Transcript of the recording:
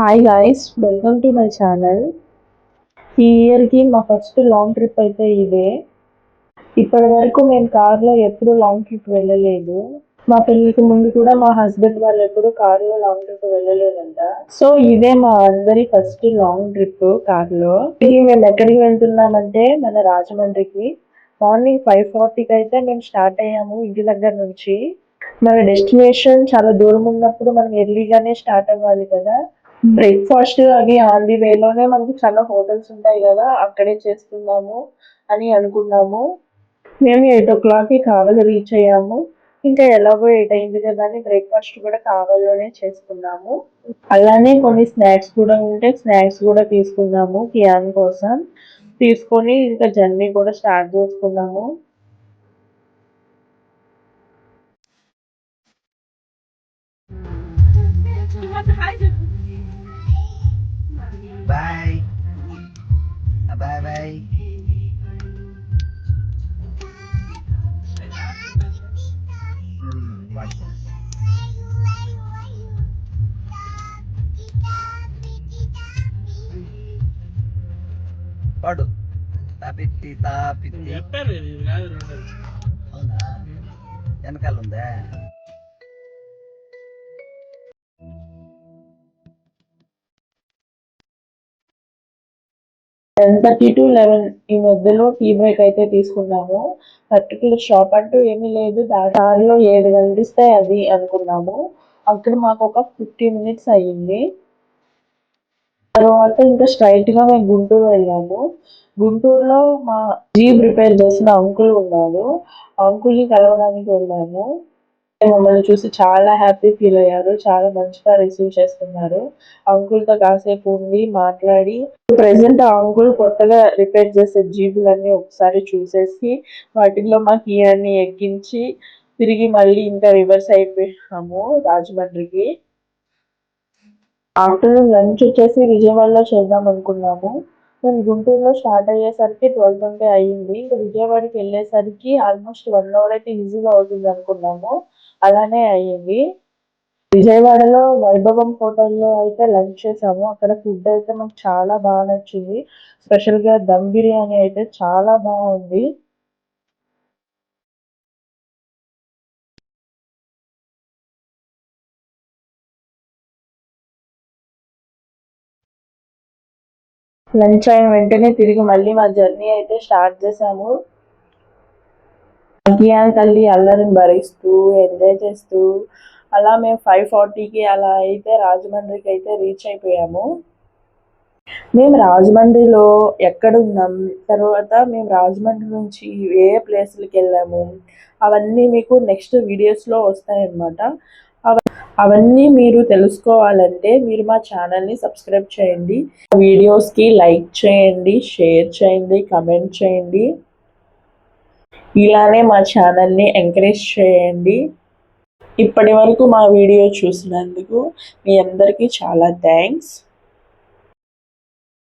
Hi guys, welcome to my channel. ఈ ఇయర్కి మా ఫస్ట్ లాంగ్ ట్రిప్ అయితే ఇదే. ఇప్పటి వరకు మేము కార్లో ఎప్పుడు లాంగ్ ట్రిప్ వెళ్ళలేదు. మా పెళ్ళికి ముందు కూడా మా హస్బెండ్ వాళ్ళు ఎప్పుడు కార్లో లాంగ్ ట్రిప్ వెళ్ళలేదంట. సో ఇదే మా అందరి ఫస్ట్ లాంగ్ ట్రిప్ కార్లో. మేము ఎక్కడికి వెళ్తున్నామంటే మన రాజమండ్రికి. మార్నింగ్ 5:40కి అయితే మేము స్టార్ట్ అయ్యాము ఇంటి దగ్గర నుంచి. మన డెస్టినేషన్ చాలా దూరం ఉన్నప్పుడు మనం ఎర్లీగానే స్టార్ట్ అవ్వాలి కదా. బ్రేక్ఫాస్ట్ అవి ఆన్ ది వేలోనే మనకి చాలా హోటల్స్ ఉంటాయి కదా, అక్కడే చేసుకుందాము అని అనుకున్నాము. మేము 8 o'clockకి కావలి రీచ్ అయ్యాము. ఇంకా ఎలాగో 8 అయింది కదా అని బ్రేక్ఫాస్ట్ కూడా కావలిలోనే చేసుకున్నాము. అలానే కొన్ని స్నాక్స్ కూడా ఉంటే స్నాక్స్ కూడా తీసుకున్నాము కియాన్ కోసం. తీసుకొని ఇంకా జర్నీ కూడా స్టార్ట్ చేసుకున్నాము. Bye. Bye bye. పాడు తాపిత్తి తాపిత్తి అవునా వెనకాల ఉందా 10:30 to 11 ఈ మధ్యలో టీ బ్రేక్ అయితే తీసుకున్నాము. పర్టికులర్ షాప్ అంటూ ఏమీ లేదు. దారిలో ఏది కనిపిస్తే అది అనుకున్నాము. అక్కడ మాకు ఒక 15 minutes అయ్యింది. తర్వాత ఇంకా స్ట్రైట్ గా మేము గుంటూరు వెళ్ళాము. గుంటూరులో మా జీప్ రిపేర్ చేసిన అంకుల్ ఉన్నారు. అంకుల్ ని కలవడానికి వెళ్ళాము. మమ్మల్ని చూసి చాలా హ్యాపీ ఫీల్ అయ్యారు. చాలా మంచిగా రిసీవ్ చేస్తున్నారు. అంకుల్ తో కాసేపు ఉండి మాట్లాడి, ప్రెసెంట్ ఆ అంకుల్ కొత్తగా రిపేర్ చేసే జీబులన్నీ ఒకసారి చూసేసి వాటిల్లో మా కియాన్ని ఎక్కించి తిరిగి మళ్ళీ ఇంకా రివర్స్ అయిపోయాము రాజమండ్రికి. ఆఫ్టర్నూన్ లంచ్ వచ్చేసి విజయవాడలో చేద్దాం అనుకున్నాము. మేము గుంటూరులో స్టార్ట్ అయ్యేసరికి 12:20 అయ్యింది. ఇంకా విజయవాడకి వెళ్ళేసరికి ఆల్మోస్ట్ 1 hour అయితే ఈజీగా అవుతుంది అనుకున్నాము. అలానే అయ్యింది. విజయవాడలో వైభవం హోటల్లో అయితే లంచ్ చేసాము. అక్కడ ఫుడ్ అయితే మాకు చాలా బాగా నచ్చింది. స్పెషల్గా దమ్ బిర్యానీ అయితే చాలా బాగుంది. లంచ్ అయిన వెంటనే తిరిగి మళ్ళీ మా జర్నీ అయితే స్టార్ట్ చేసాము. కియాన్ తల్లి అల్లరిని భరిస్తూ ఎంజాయ్ చేస్తూ అలా మేము 5:40కి అలా అయితే రాజమండ్రికి అయితే రీచ్ అయిపోయాము. మేము రాజమండ్రిలో ఎక్కడున్నాం, తర్వాత మేము రాజమండ్రి నుంచి ఏ ప్లేస్లకి వెళ్ళాము, అవన్నీ మీకు నెక్స్ట్ వీడియోస్లో వస్తాయన్నమాట. అవన్నీ మీరు తెలుసుకోవాలంటే మీరు మా ఛానల్ని సబ్స్క్రైబ్ చేయండి. వీడియోస్కి లైక్ చేయండి, షేర్ చేయండి, కమెంట్ చేయండి. ఇలానే మా ఛానల్ని ఎంకరేజ్ చేయండి. ఇప్పటి వరకు మా వీడియో చూసినందుకు మీ అందరికీ చాలా థ్యాంక్స్.